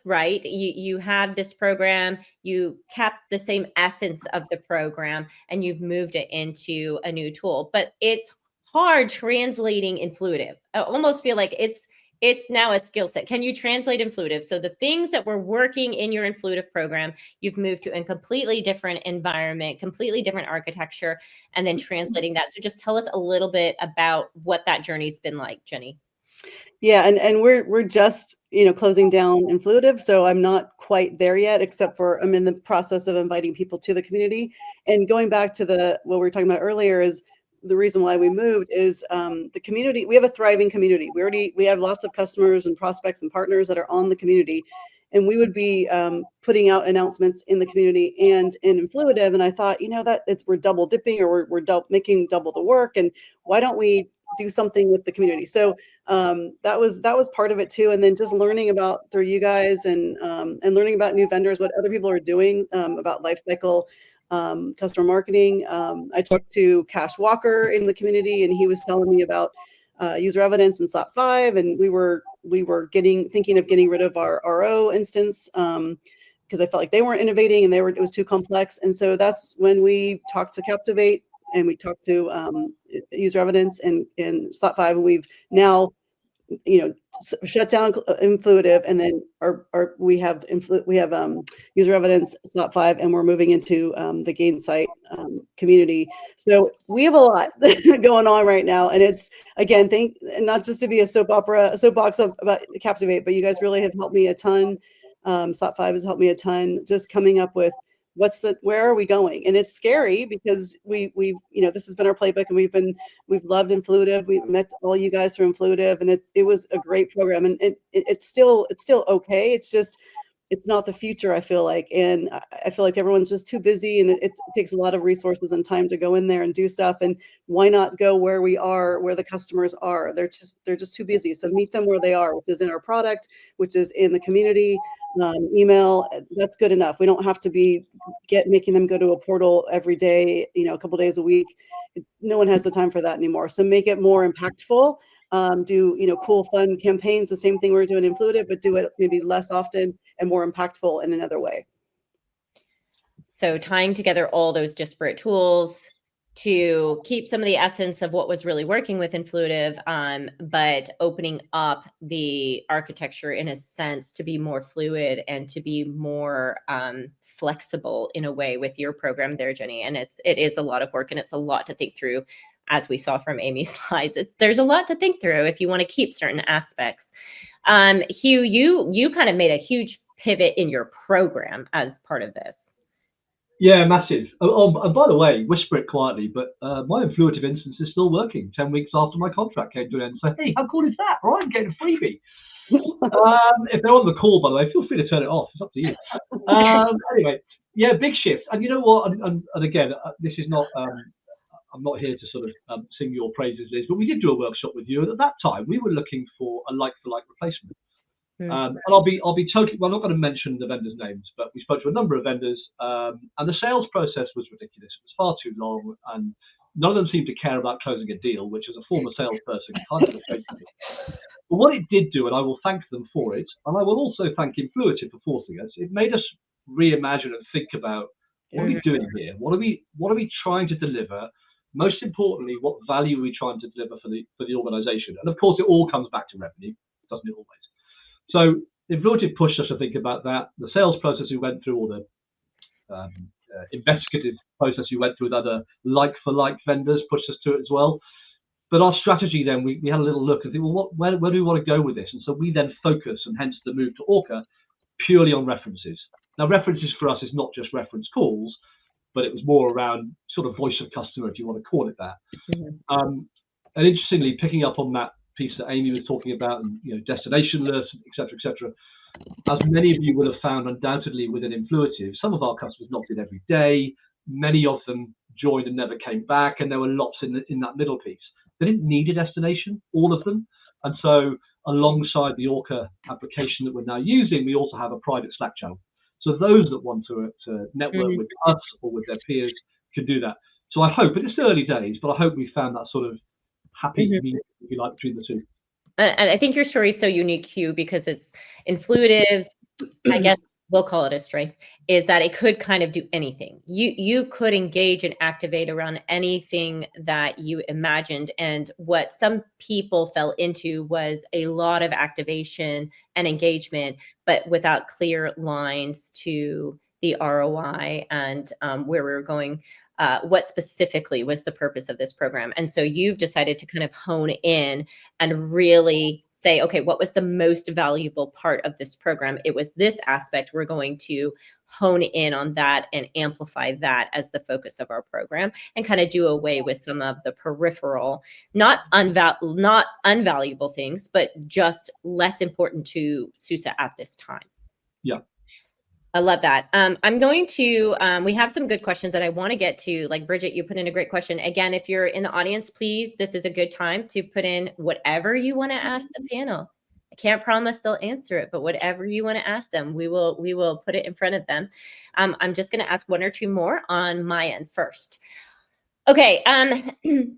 right? You have this program, you kept the same essence of the program, and you've moved it into a new tool. But it's hard translating Influitive. I almost feel like It's now a skill set. Can you translate Influitive? So the things that were working in your Influitive program, you've moved to a completely different environment, completely different architecture, and then translating that. So just tell us a little bit about what that journey's been like, Jenny. Yeah, and we're just, closing down Influitive, so I'm not quite there yet, except for I'm in the process of inviting people to the community. And going back to what we were talking about earlier is the reason why we moved is the community. We have a thriving community. We have lots of customers and prospects and partners that are on the community, and we would be putting out announcements in the community and in Influitive. And I thought, we're double dipping, or we're making double the work, and why don't we do something with the community? So that was part of it too. And then just learning about through you guys, and learning about new vendors, what other people are doing about life cycle customer marketing. I talked to Cash Walker in the community, and he was telling me about user evidence in SOP 5, and we were thinking of getting rid of our RO instance because I felt like they weren't innovating, and it was too complex. And so that's when we talked to Captivate, and we talked to user evidence in SOP 5, and we've now shut down Influitive, and then we have user evidence SOP 5, and we're moving into the Gainsight community. So we have a lot going on right now, and it's, again, not just to be a soapbox about Captivate, but you guys really have helped me a ton. SOP 5 has helped me a ton, just coming up with where are we going? And it's scary because we this has been our playbook, and we've loved Influitive. We've met all you guys through Influitive, and it was a great program, and it's still okay. It's just, it's not the future, I feel like. And I feel like everyone's just too busy, and it takes a lot of resources and time to go in there and do stuff. And why not go where the customers are? They're just too busy. So meet them where they are, which is in our product, which is in the community. Email, that's good enough. We don't have to be making them go to a portal every day, a couple days a week. No one has the time for that anymore. So make it more impactful. Do cool, fun campaigns, the same thing we're doing in Influitive, but do it maybe less often and more impactful in another way. So tying together all those disparate tools to keep some of the essence of what was really working with Influitive, but opening up the architecture in a sense to be more fluid and to be more flexible in a way with your program there, Jenny. And it is a lot of work, and it's a lot to think through. As we saw from Amy's slides, there's a lot to think through if you want to keep certain aspects. Hugh, you kind of made a huge pivot in your program as part of this. Yeah, massive. And by the way, whisper it quietly, but my Influitive instance is still working 10 weeks after my contract came to an end. So, hey, how cool is that? All right, I'm getting a freebie. If they're on the call, by the way, feel free to turn it off. It's up to you. Anyway, yeah, big shift. And you know what? And again, this is not, I'm not here to sort of sing your praises, Liz, but we did do a workshop with you. And at that time, we were looking for a like-for-like replacement. And I'll be totally, well, I'm not going to mention the vendors' names, but we spoke to a number of vendors, and the sales process was ridiculous. It was far too long, and none of them seemed to care about closing a deal, which as a former salesperson kind of frustrated me. But what it did do, and I will thank them for it, and I will also thank Influitive for forcing us, it made us reimagine and think about, what are we doing here? What are we trying to deliver? Most importantly, what value are we trying to deliver for the organization? And of course, it all comes back to revenue, doesn't it always? So Influitive pushed us to think about that. The sales process we went through, or the investigative process we went through with other like-for-like vendors, pushed us to it as well. But our strategy then, we had a little look and think, well, where do we want to go with this? And so we then focus, and hence the move to Orca, purely on references. Now, references for us is not just reference calls, but it was more around sort of voice of customer, if you want to call it that. And interestingly, picking up on that piece that Amy was talking about, and destination lists, et cetera, as many of you would have found undoubtedly within Influitive, some of our customers knocked in every day. Many of them joined and never came back, and there were lots in that middle piece. They didn't need a destination, all of them. And so alongside the Orca application that we're now using, we also have a private Slack channel. So those that want to network with us or with their peers can do that. So I hope, and it's early days, but I hope we found that sort of happy medium, if you like, between the two. And I think your story is so unique, Hugh, because it's Influitive's, I guess we'll call it a strength, is that it could kind of do anything. You could engage and activate around anything that you imagined. And what some people fell into was a lot of activation and engagement, but without clear lines to the ROI and where we were going. What specifically was the purpose of this program? And so you've decided to kind of hone in and really say, okay, what was the most valuable part of this program? It was this aspect. We're going to hone in on that and amplify that as the focus of our program, and kind of do away with some of the peripheral, not unvaluable things, but just less important to SUSE at this time. Yeah. I love that. I'm going to, we have some good questions that I want to get to. Like Bridget, you put in a great question. Again, if you're in the audience, please, this is a good time to put in whatever you want to ask the panel. I can't promise they'll answer it, but whatever you want to ask them, we will put it in front of them. I'm just going to ask one or two more on my end first. Okay,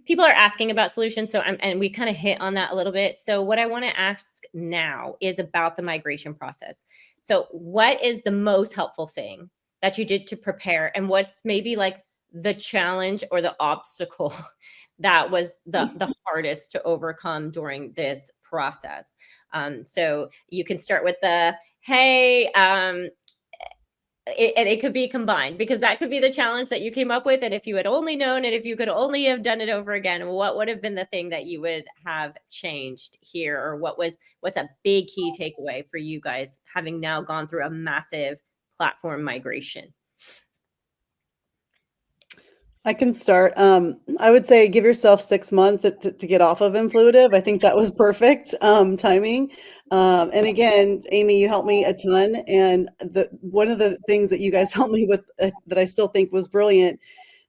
people are asking about solutions, so and we kind of hit on that a little bit. So what I want to ask now is about the migration process. So what is the most helpful thing that you did to prepare, and what's maybe like the challenge or the obstacle that was the hardest to overcome during this process? So you can start with the, hey, it could be combined, because that could be the challenge that you came up with. And if you had only known it, if you could only have done it over again, what would have been the thing that you would have changed here? Or what's a big key takeaway for you guys, having now gone through a massive platform migration? I can start. I would say give yourself 6 months to get off of Influitive. I think that was perfect timing. And again, Amy, you helped me a ton. And one of the things that you guys helped me with that I still think was brilliant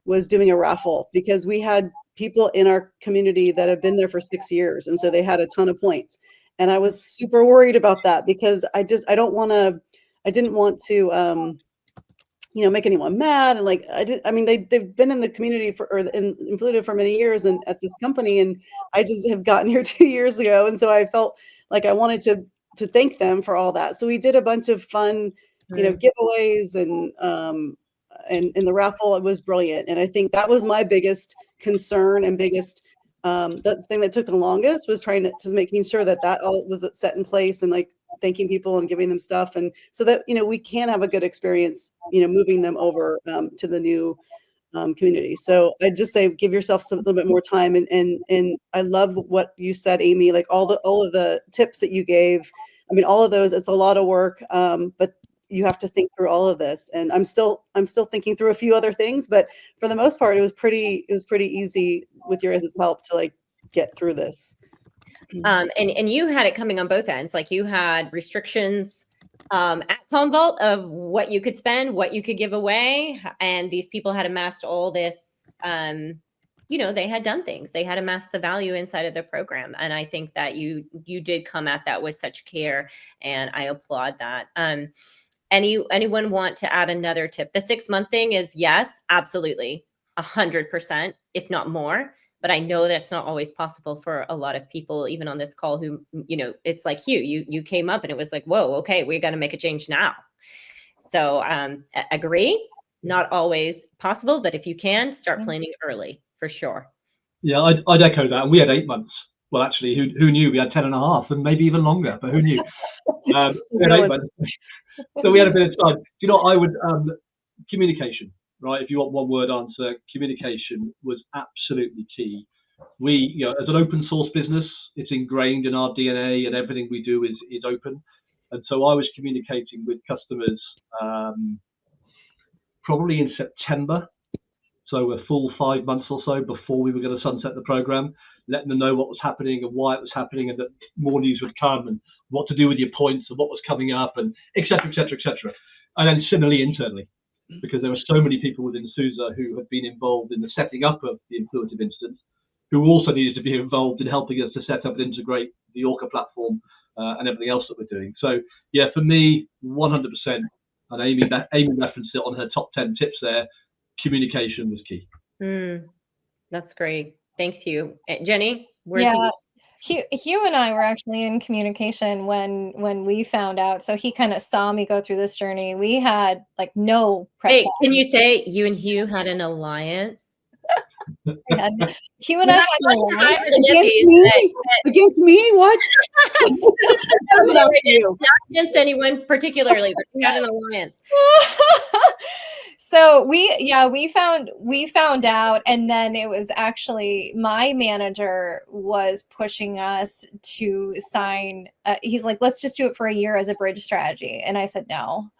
was doing a raffle, because we had people in our community that have been there for 6 years. And so they had a ton of points. And I was super worried about that, because I didn't want to, make anyone mad. And like, they've been in the community in Influitive for many years and at this company. And I just have gotten here 2 years ago. And so I felt like I wanted to thank them for all that. So we did a bunch of fun, giveaways and the raffle. It was brilliant. And I think that was my biggest concern and biggest, the thing that took the longest was trying to making sure that all was set in place, and like thanking people and giving them stuff, and so that we can have a good experience moving them over to the new community. So I just say give yourself a little bit more time, and I love what you said, Amy, like all of the tips that you gave. I mean, all of those, it's a lot of work, but you have to think through all of this, and I'm still thinking through a few other things, but for the most part it was pretty easy with your guys' help to like get through this. And you had it coming on both ends. Like you had restrictions at Commvault of what you could spend, what you could give away, and these people had amassed all this. They had done things. They had amassed the value inside of the program, and I think that you did come at that with such care, and I applaud that. Anyone want to add another tip? The 6 month thing is yes, absolutely, 100%, if not more. But I know that's not always possible for a lot of people, even on this call, who, it's like you came up and it was like, whoa, okay, we got to make a change now. So agree, not always possible, but if you can, start planning early for sure. Yeah, I'd echo that. And we had 8 months. Well, actually, who knew? We had 10 and a half, and maybe even longer, but who knew? We had 8 months. So we had a bit of time. I would, communication. Right, if you want one word answer, communication was absolutely key. We, as an open source business, it's ingrained in our DNA, and everything we do is open. And so I was communicating with customers probably in September, so a full 5 months or so before we were going to sunset the program, letting them know what was happening and why it was happening, and that more news would come, and what to do with your points, and what was coming up, and et cetera, et cetera, et cetera. And then similarly internally, because there were so many people within SUSE who had been involved in the setting up of the Influitive instance, who also needed to be involved in helping us to set up and integrate the Orca platform and everything else that we're doing. So yeah, for me, 100%, and Amy referenced it on her top 10 tips there, communication was key. That's great. Thanks, Hugh. Jenny, Yeah. Hugh and I were actually in communication when we found out. So he kind of saw me go through this journey. We had like no prep Hey, time. can you say you and Hugh had an alliance? Hugh and I had an alliance. Against me? Against me? What? Not you. Not against anyone particularly, but we had an alliance. So we found out, and then it was actually my manager was pushing us to sign. He's like, let's just do it for a year as a bridge strategy, and I said no,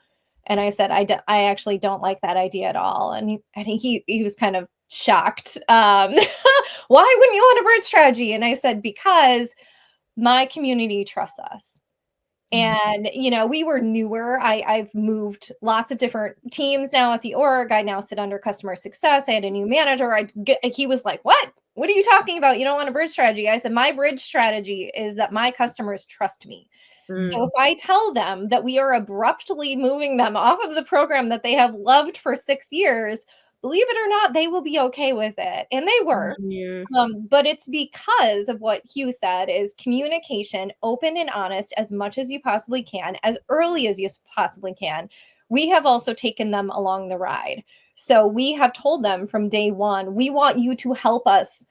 and I said I actually don't like that idea at all, and he was kind of shocked. Why wouldn't you want a bridge strategy? And I said because my community trusts us. And, we were newer. I've moved lots of different teams now at the org. I now sit under customer success. I had a new manager. He was like, what? What are you talking about? You don't want a bridge strategy. I said, my bridge strategy is that my customers trust me. So if I tell them that we are abruptly moving them off of the program that they have loved for 6 years, believe it or not, they will be okay with it. And they were. But it's because of what Hugh said is communication, open and honest as much as you possibly can, as early as you possibly can. We have also taken them along the ride. So we have told them from day one, we want you to help us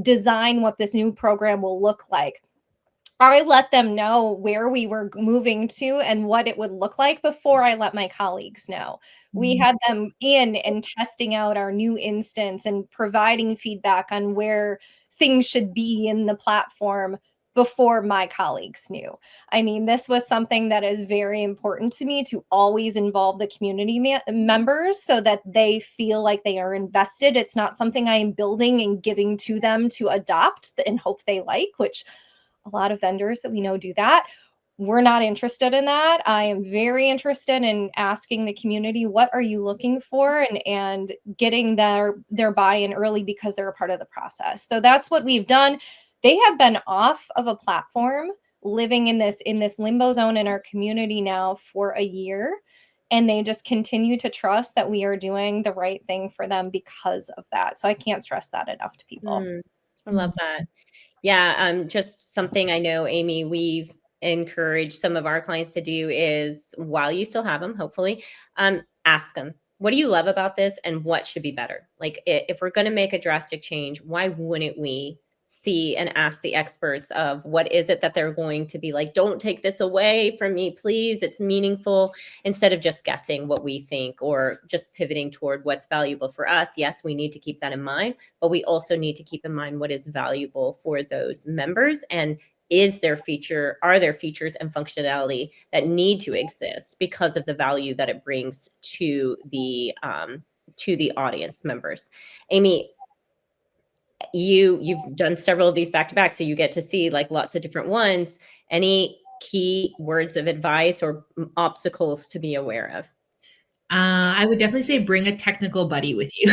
design what this new program will look like. I let them know where we were moving to and what it would look like before I let my colleagues know. We had them in and testing out our new instance and providing feedback on where things should be in the platform before my colleagues knew. I mean, this was something that is very important to me to always involve the community members so that they feel like they are invested. It's not something I am building and giving to them to adopt and hope they like, which a lot of vendors that we know do that. We're not interested in that. I am very interested in asking the community, what are you looking for, and getting their buy-in early because they're a part of the process. So that's what we've done. They have been off of a platform, living in this limbo zone in our community now for a year. And they just continue to trust that we are doing the right thing for them because of that. So I can't stress that enough to people. I love that. Yeah, just something I know, Amy, we've encouraged some of our clients to do is, while you still have them, hopefully, ask them, what do you love about this and what should be better? Like if we're going to make a drastic change, why wouldn't we see and ask the experts of what is it that they're going to be like, don't take this away from me, please. It's meaningful, instead of just guessing what we think or just pivoting toward what's valuable for us. Yes, we need to keep that in mind, but we also need to keep in mind what is valuable for those members, and are there features and functionality that need to exist because of the value that it brings to the audience members. Amy, you've done several of these back to back, so you get to see like lots of different ones. Any key words of advice or obstacles to be aware of? I would definitely say bring a technical buddy with you,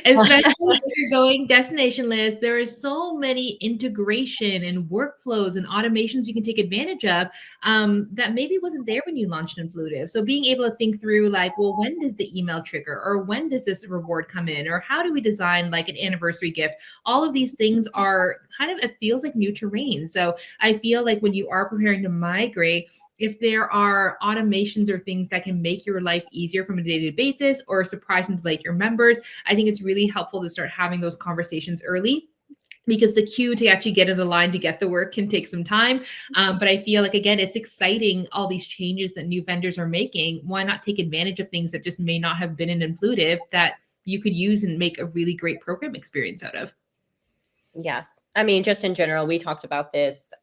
especially if you're going destination list. There is so many integration and workflows and automations you can take advantage of that maybe wasn't there when you launched Influitive. So being able to think through like, well, when does the email trigger, or when does this reward come in, or how do we design like an anniversary gift? All of these things are kind of, it feels like new terrain. So I feel like when you are preparing to migrate, if there are automations or things that can make your life easier from a day-to-day basis or surprise and delight your members, I think it's really helpful to start having those conversations early, because the queue to actually get in the line to get the work can take some time. But I feel like, again, it's exciting, all these changes that new vendors are making. Why not take advantage of things that just may not have been in Influitive that you could use and make a really great program experience out of? Yes. I mean, just in general, we talked about this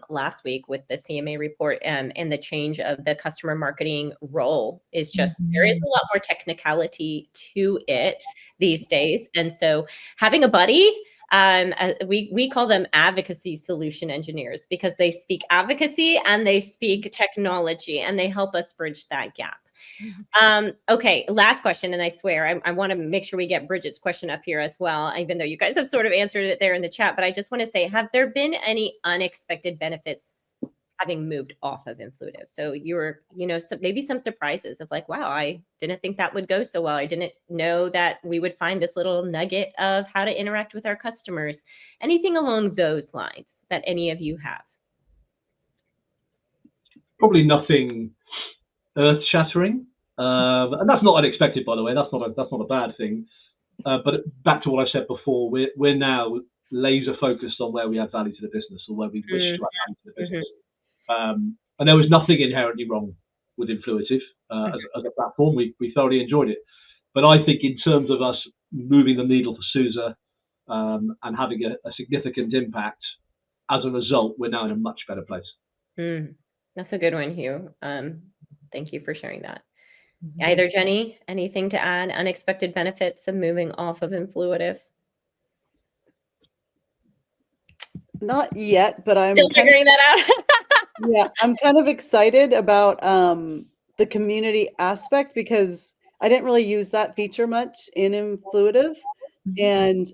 last week with the CMA report, and the change of the customer marketing role is just, there is a lot more technicality to it these days. And so having a buddy, we call them advocacy solution engineers, because they speak advocacy and they speak technology, and they help us bridge that gap. Okay, last question, and I swear I want to make sure we get Bridget's question up here as well, even though you guys have sort of answered it there in the chat. But I just want to say, have there been any unexpected benefits having moved off of Influitive. So you were, maybe some surprises of like, wow, I didn't think that would go so well. I didn't know that we would find this little nugget of how to interact with our customers. Anything along those lines that any of you have? Probably nothing earth-shattering, and that's not unexpected, by the way. That's not a bad thing. But back to what I said before, we're now laser focused on where we add value to the business, or where we wish to add value to the business. And there was nothing inherently wrong with Influitive as a platform. We thoroughly enjoyed it. But I think in terms of us moving the needle for SUSE and having a significant impact as a result, we're now in a much better place. That's a good one, Hugh. Thank you for sharing that. Either Jenny, anything to add? Unexpected benefits of moving off of Influitive? Not yet, but I'm still figuring that out. Yeah, I'm kind of excited about the community aspect, because I didn't really use that feature much in Influitive, and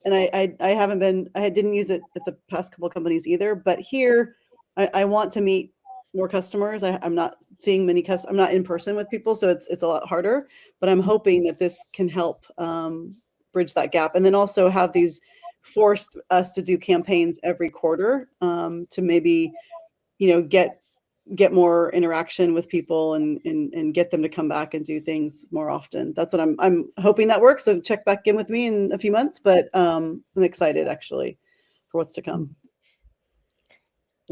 I didn't use it at the past couple of companies either. But here, I want to meet more customers. I'm not seeing many I'm not in person with people, so it's a lot harder. But I'm hoping that this can help bridge that gap, and then also have these forced us to do campaigns every quarter to maybe get more interaction with people and get them to come back and do things more often. That's what I'm hoping that works. So check back in with me in a few months, but I'm excited actually for what's to come.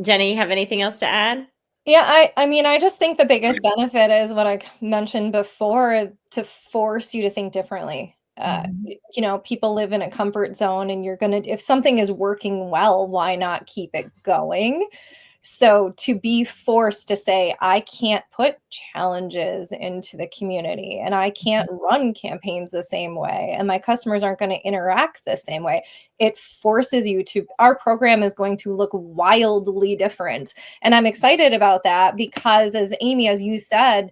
Jenny, you have anything else to add? Yeah, I mean, I just think the biggest benefit is what I mentioned before, to force you to think differently. People live in a comfort zone, and if something is working well, why not keep it going? So to be forced to say, I can't put challenges into the community, and I can't run campaigns the same way, and my customers aren't going to interact the same way. It forces you to, our program is going to look wildly different. And I'm excited about that, because as Amy, as you said,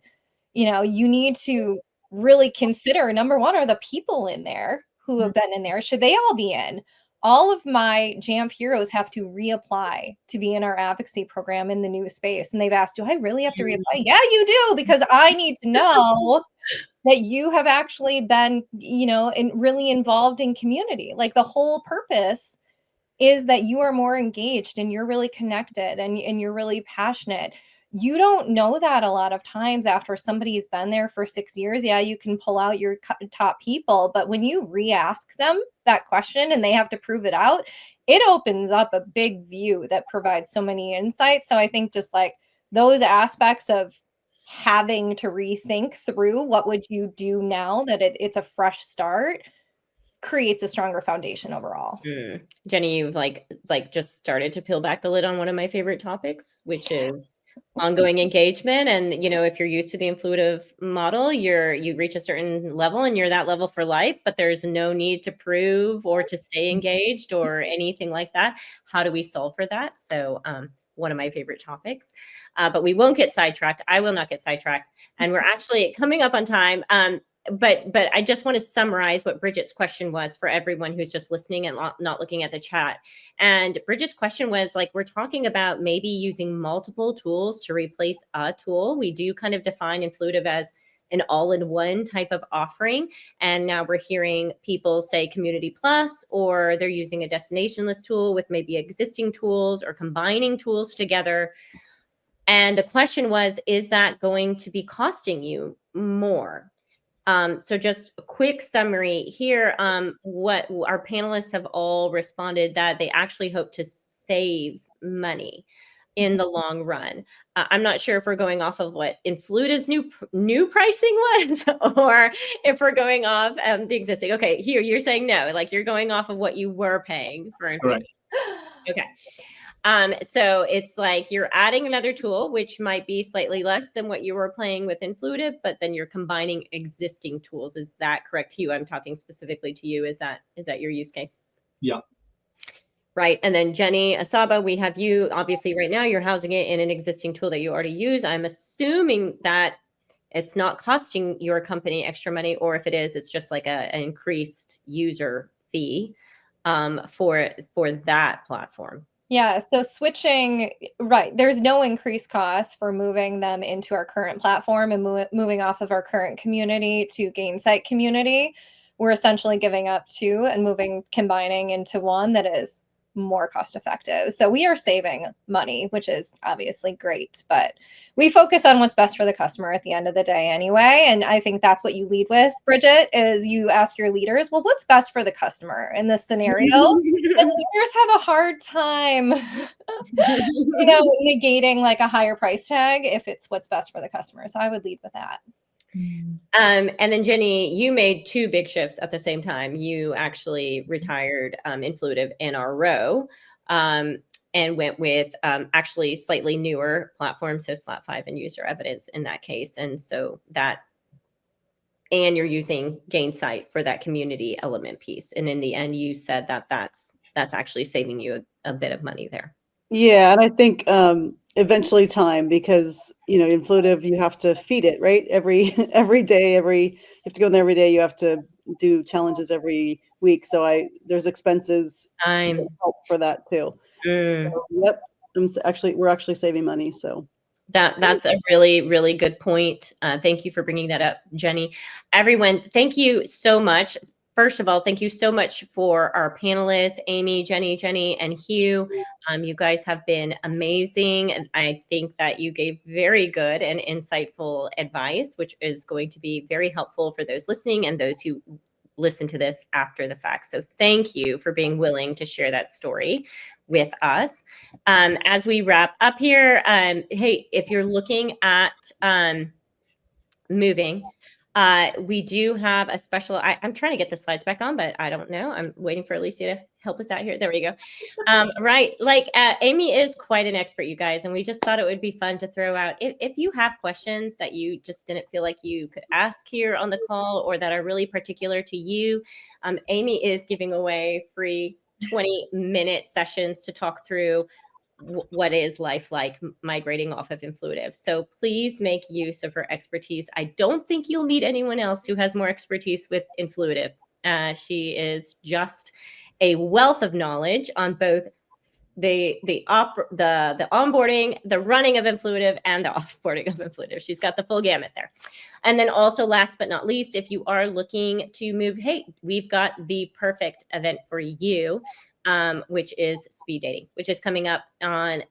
you need to really consider, number one, are the people in there who have been in there, should they all be in? All of my JAMP heroes have to reapply to be in our advocacy program in the new space. And they've asked, do I really have to reapply? Yeah, you do, because I need to know that you have actually been, really involved in community. Like, the whole purpose is that you are more engaged, and you're really connected, and you're really passionate. You don't know that a lot of times after somebody's been there for 6 years. Yeah, you can pull out your top people, but when you re-ask them that question and they have to prove it out, it opens up a big view that provides so many insights. So I think just like those aspects of having to rethink through what would you do now that it's a fresh start creates a stronger foundation overall. Jenny, you've just started to peel back the lid on one of my favorite topics, which is ongoing engagement. And if you're used to the Influitive model, you reach a certain level and you're that level for life, but there's no need to prove or to stay engaged or anything like that. How do we solve for that? So one of my favorite topics, but we won't get sidetracked. I will not get sidetracked, and we're actually coming up on time. But I just want to summarize what Bridget's question was for everyone who's just listening and not looking at the chat. And Bridget's question was like, we're talking about maybe using multiple tools to replace a tool. We do kind of define Influitive as an all-in-one type of offering. And now we're hearing people say Community Plus, or they're using a destination list tool with maybe existing tools, or combining tools together. And the question was, is that going to be costing you more? So just a quick summary here. What our panelists have all responded that they actually hope to save money in the long run. I'm not sure if we're going off of what Influitive's new pricing was, or if we're going off the existing. Okay, here you're saying no, like you're going off of what you were paying for Influitive. Okay. So it's like you're adding another tool, which might be slightly less than what you were playing with Influitive, but then you're combining existing tools. Is that correct, Hugh? I'm talking specifically to you. Is that your use case? Yeah. Right. And then Jenny Asaba, we have you, obviously right now you're housing it in an existing tool that you already use. I'm assuming that it's not costing your company extra money, or if it is, it's just like an increased user fee for that platform. Yeah, so switching, right, there's no increased cost for moving them into our current platform and moving off of our current community to Gainsight community. We're essentially giving up two and combining into one that is more cost effective. So we are saving money, which is obviously great, but we focus on what's best for the customer at the end of the day anyway. And I think that's what you lead with, Bridget, is you ask your leaders, well, what's best for the customer in this scenario? And leaders have a hard time, negating like a higher price tag if it's what's best for the customer. So I would lead with that. And then Jenny, you made two big shifts at the same time. You actually retired Influitive in our row and went with actually slightly newer platforms, so Slap 5 and User Evidence in that case. And so that, and you're using Gainsight for that community element piece. And in the end, you said that that's actually saving you a bit of money there. Yeah, and I think eventually time, because Influitive, you have to feed it, right? Every day, you have to go in there every day. You have to do challenges every week. So there's expenses to help for that too. So, yep, we're actually saving money. So that's a really, really good point. Thank you for bringing that up, Jenny. Everyone, thank you so much. First of all, thank you so much for our panelists, Amy, Jenny, and Hugh. You guys have been amazing. And I think that you gave very good and insightful advice, which is going to be very helpful for those listening and those who listen to this after the fact. So thank you for being willing to share that story with us. As we wrap up here, hey, if you're looking at moving, we do have a special, I'm trying to get the slides back on, but I don't know. I'm waiting for Alicia to help us out here. There we go. Right. Like Amy is quite an expert, you guys. And we just thought it would be fun to throw out. If you have questions that you just didn't feel like you could ask here on the call or that are really particular to you, Amy is giving away free 20-minute sessions to talk through what is life like migrating off of Influitive. So please make use of her expertise. I don't think you'll meet anyone else who has more expertise with Influitive. She is just a wealth of knowledge on both the onboarding, the running of Influitive, and the offboarding of Influitive. She's got the full gamut there. And then also, last but not least, if you are looking to move, hey, we've got the perfect event for you. Which is speed dating, which is coming up on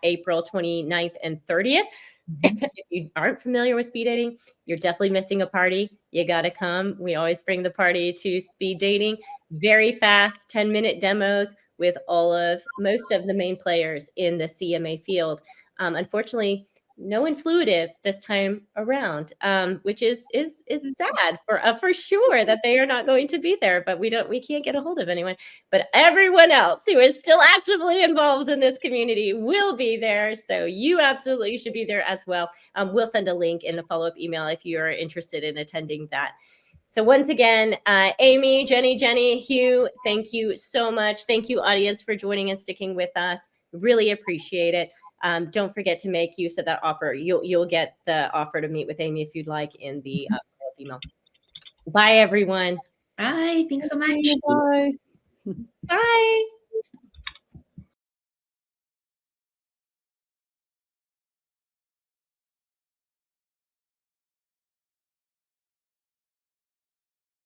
April 29th and 30th. If you aren't familiar with speed dating, you're definitely missing a party. You got to come. We always bring the party to speed dating. Very fast 10-minute demos with most of the main players in the CMA field. Unfortunately, no Influitive this time around, which is sad for sure that they are not going to be there, but we can't get a hold of anyone. But everyone else who is still actively involved in this community will be there. So you absolutely should be there as well. We'll send a link in a follow-up email if you are interested in attending that. So once again, Amy, Jenny, Hugh, thank you so much. Thank you, audience, for joining and sticking with us. Really appreciate it. Don't forget to make use of that offer. You'll get the offer to meet with Amy if you'd like in the email. Bye, everyone. Bye. Thanks so much. Bye. Bye.